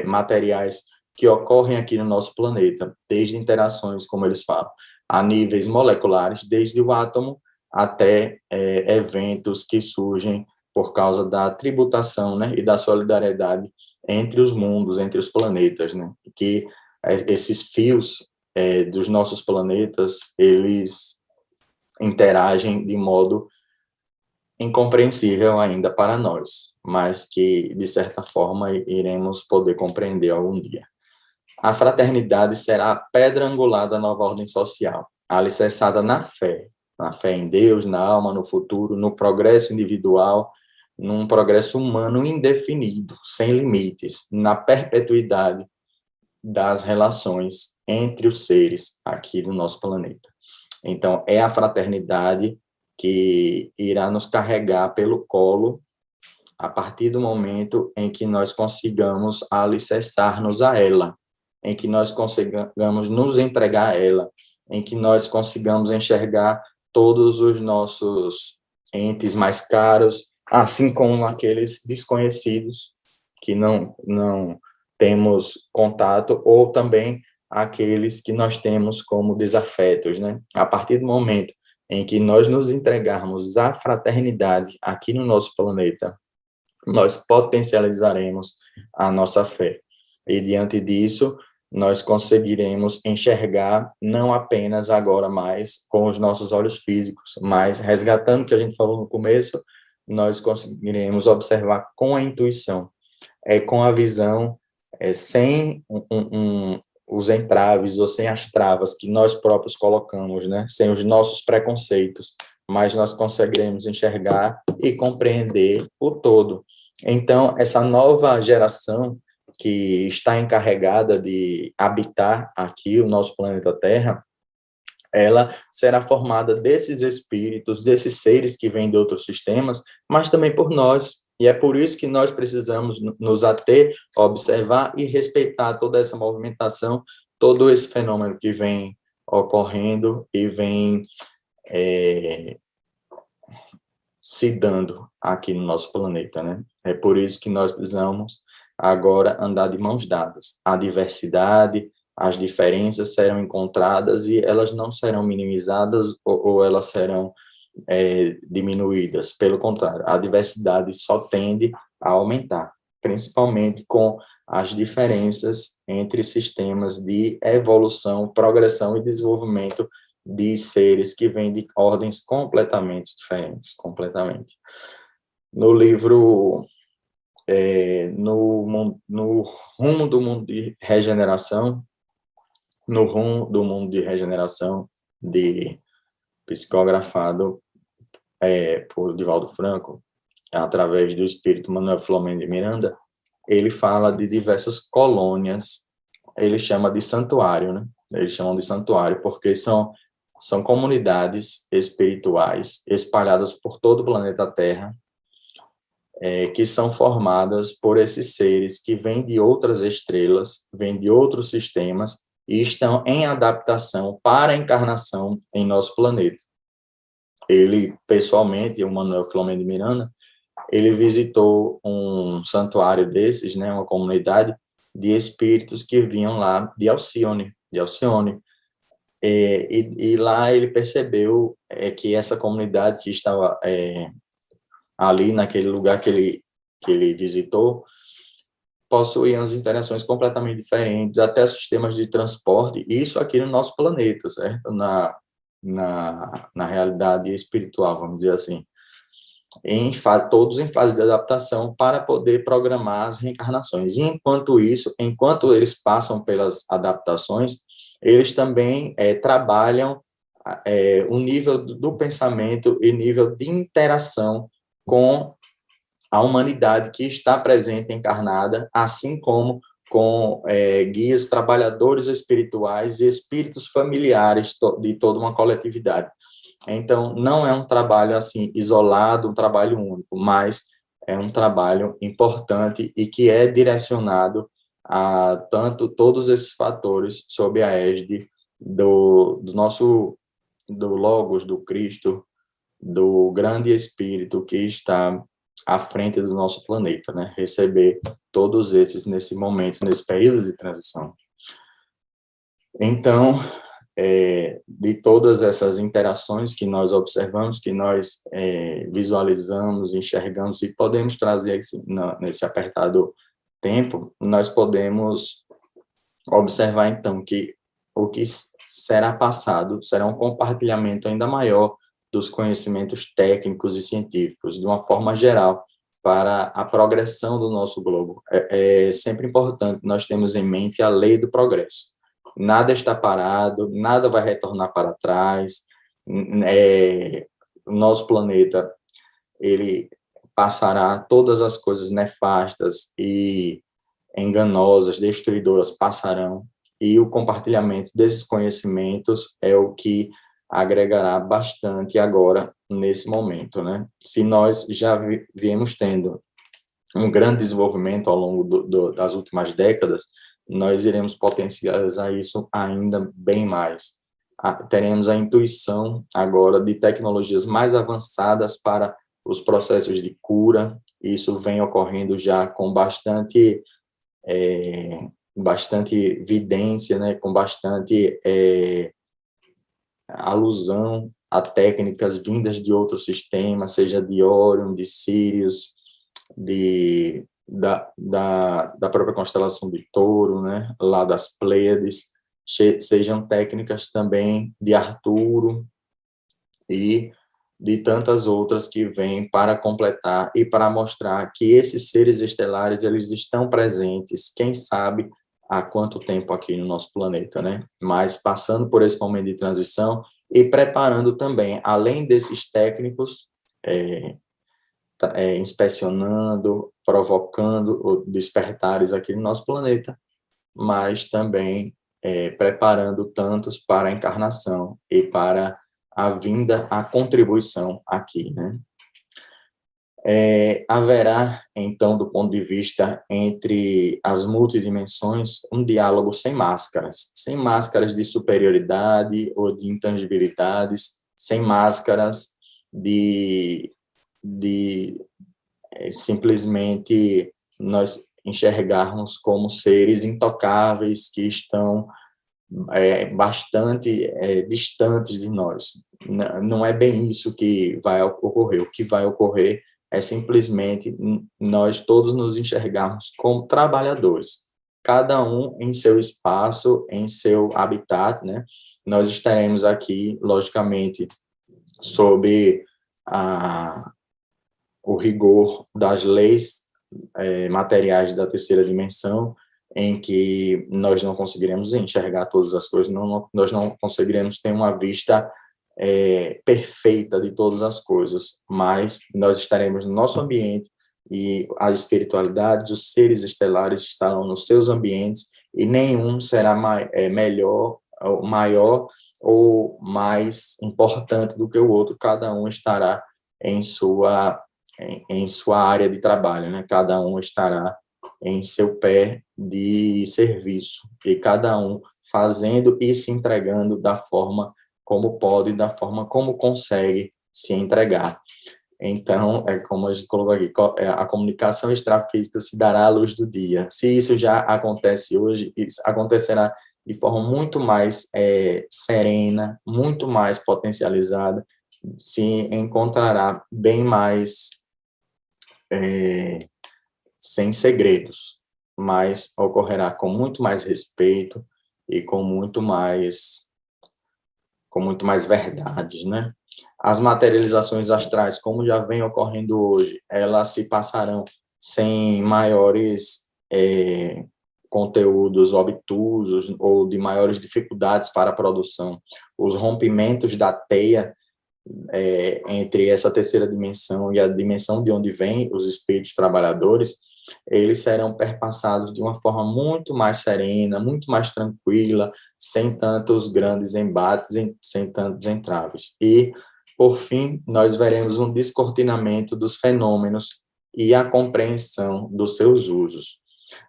materiais que ocorrem aqui no nosso planeta, desde interações, como eles falam, a níveis moleculares, desde o átomo até eventos que surgem por causa da tributação, né, e da solidariedade entre os mundos, entre os planetas, né, que esses fios dos nossos planetas, eles interagem de modo incompreensível ainda para nós, mas que, de certa forma, iremos poder compreender algum dia. A fraternidade será a pedra angular da nova ordem social, alicerçada na fé em Deus, na alma, no futuro, no progresso individual, num progresso humano indefinido, sem limites, na perpetuidade das relações entre os seres aqui do nosso planeta. Então, é a fraternidade que irá nos carregar pelo colo a partir do momento em que nós consigamos alicerçar-nos a ela, em que nós consigamos nos entregar a ela, em que nós consigamos enxergar todos os nossos entes mais caros, assim como aqueles desconhecidos que não temos contato, ou também aqueles que nós temos como desafetos, né? A partir do momento em que nós nos entregarmos à fraternidade aqui no nosso planeta, nós potencializaremos a nossa fé. E diante disso, nós conseguiremos enxergar não apenas agora mais com os nossos olhos físicos, mas resgatando o que a gente falou no começo, nós conseguiremos observar com a intuição, com a visão, sem os entraves ou sem as travas que nós próprios colocamos, né? Sem os nossos preconceitos, mas nós conseguiremos enxergar e compreender o todo. Então, essa nova geração que está encarregada de habitar aqui o nosso planeta Terra, ela será formada desses espíritos, desses seres que vêm de outros sistemas, mas também por nós. E é por isso que nós precisamos nos ater, observar e respeitar toda essa movimentação, todo esse fenômeno que vem ocorrendo e vem se dando aqui no nosso planeta, né? É por isso que nós precisamos agora andar de mãos dadas. A diversidade, as diferenças serão encontradas e elas não serão minimizadas ou elas serão diminuídas. Pelo contrário, a diversidade só tende a aumentar, principalmente com as diferenças entre sistemas de evolução, progressão e desenvolvimento de seres que vêm de ordens completamente diferentes, completamente. No livro no rumo do mundo de regeneração, psicografado por Divaldo Franco, através do espírito Manuel Filomeno de Miranda, ele fala de diversas colônias, ele chama de santuário, né? Eles chamam de santuário porque são comunidades espirituais espalhadas por todo o planeta Terra, que são formadas por esses seres que vêm de outras estrelas, vêm de outros sistemas e estão em adaptação para a encarnação em nosso planeta. Ele, pessoalmente, o Manuel Filomeno de Miranda, ele visitou um santuário desses, né, uma comunidade de espíritos que vinham lá de Alcione. E lá ele percebeu que essa comunidade que estava ali naquele lugar que ele visitou possuía umas interações completamente diferentes, até sistemas de transporte, isso aqui no nosso planeta, certo? Na realidade espiritual, vamos dizer assim. Todos em fase de adaptação para poder programar as reencarnações. E enquanto isso, enquanto eles passam pelas adaptações, eles também trabalham o nível do pensamento e nível de interação com a humanidade que está presente encarnada, assim como com guias, trabalhadores espirituais e espíritos familiares de toda uma coletividade. Então, não é um trabalho assim isolado, um trabalho único, mas é um trabalho importante e que é direcionado a todos esses fatores sob a égide do Logos, do Cristo, do grande Espírito que está à frente do nosso planeta, né? Receber todos esses nesse momento, nesse período de transição. Então, de todas essas interações que nós observamos, que nós visualizamos, enxergamos e podemos trazer nesse apertado tempo, nós podemos observar, então, que o que será passado será um compartilhamento ainda maior dos conhecimentos técnicos e científicos, de uma forma geral, para a progressão do nosso globo. É sempre importante nós termos em mente a lei do progresso. Nada está parado, nada vai retornar para trás. O nosso planeta, ele passará, todas as coisas nefastas e enganosas, destruidoras passarão, e o compartilhamento desses conhecimentos é o que agregará bastante agora, nesse momento, né? Se nós já viemos tendo um grande desenvolvimento ao longo das últimas décadas, nós iremos potencializar isso ainda bem mais. Teremos a intuição agora de tecnologias mais avançadas para os processos de cura. Isso vem ocorrendo já com bastante evidência, né, com bastante alusão a técnicas vindas de outros sistemas, seja de Órion, de Sirius, da própria constelação de Touro, né, lá das Pleiades, sejam técnicas também de Arturo e de tantas outras que vêm para completar e para mostrar que esses seres estelares, eles estão presentes, quem sabe há quanto tempo aqui no nosso planeta, né? Mas passando por esse momento de transição e preparando também, além desses técnicos, inspecionando, provocando despertares aqui no nosso planeta, mas também preparando tantos para a encarnação e para a vinda, a contribuição aqui, né? Haverá, então, do ponto de vista entre as multidimensões, um diálogo sem máscaras de superioridade ou de intangibilidades, sem máscaras de simplesmente nós enxergarmos como seres intocáveis que estão bastante distantes de nós. Não é bem isso que vai ocorrer. O que vai ocorrer é simplesmente nós todos nos enxergarmos como trabalhadores, cada um em seu espaço, em seu habitat, né? Nós estaremos aqui, logicamente, sob o rigor das leis materiais da terceira dimensão, em que nós não conseguiremos enxergar todas as coisas, nós não conseguiremos ter uma vista perfeita de todas as coisas, mas nós estaremos no nosso ambiente e a espiritualidade, os seres estelares estarão nos seus ambientes e nenhum será melhor, maior ou mais importante do que o outro, cada um estará em sua área de trabalho, né? Cada um estará em seu pé de serviço e cada um fazendo e se entregando da forma como pode, da forma como consegue se entregar. Então, como a gente colocou aqui, a comunicação extrafísica se dará à luz do dia. Se isso já acontece hoje, isso acontecerá de forma muito mais serena, muito mais potencializada, se encontrará bem mais sem segredos, mas ocorrerá com muito mais respeito e com muito mais verdade, né? As materializações astrais, como já vem ocorrendo hoje, elas se passarão sem maiores conteúdos obtusos ou de maiores dificuldades para a produção. Os rompimentos da teia entre essa terceira dimensão e a dimensão de onde vêm os espíritos trabalhadores, eles serão perpassados de uma forma muito mais serena, muito mais tranquila, sem tantos grandes embates, sem tantos entraves. E, por fim, nós veremos um descortinamento dos fenômenos e a compreensão dos seus usos.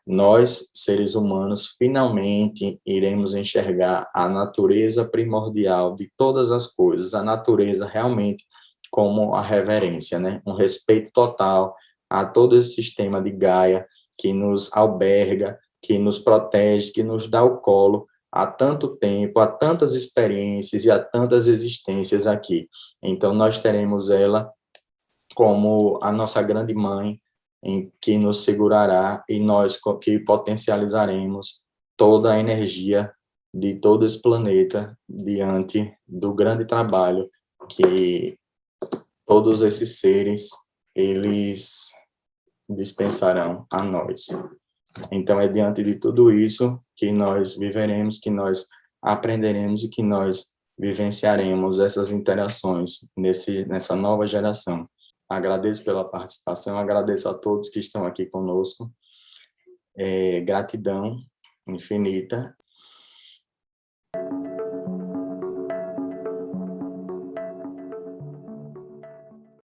Nós, seres humanos, finalmente iremos enxergar a natureza primordial de todas as coisas, a natureza realmente como a reverência, né? Um respeito total a todo esse sistema de Gaia que nos alberga, que nos protege, que nos dá o colo há tanto tempo, há tantas experiências e há tantas existências aqui. Então, nós teremos ela como a nossa grande mãe, em que nos segurará e nós que potencializaremos toda a energia de todo esse planeta diante do grande trabalho que todos esses seres, eles dispensarão a nós. Então, é diante de tudo isso que nós viveremos, que nós aprenderemos e que nós vivenciaremos essas interações nessa nova geração. Agradeço pela participação, agradeço a todos que estão aqui conosco. Gratidão infinita.